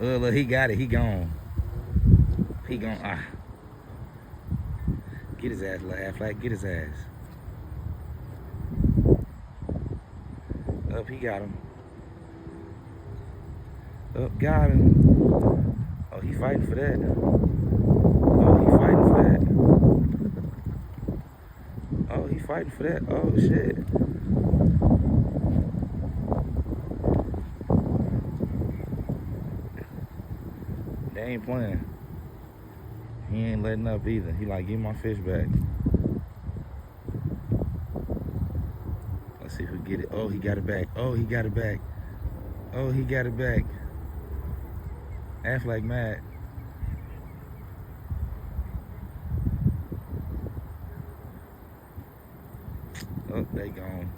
Look, he got it. He gone. He gone. Ah. Get his ass, little Aflac. Get his ass. Up, he got him. Up, got him. Oh, he fighting for that. Oh, he fighting for that. Oh, he fighting for that. Oh, shit. They ain't playing. He ain't letting up either. He like, give my fish back. Let's see if we get it. Oh, he got it back. Oh, he got it back. Oh, he got it back. Aflac mad. Oh, they gone.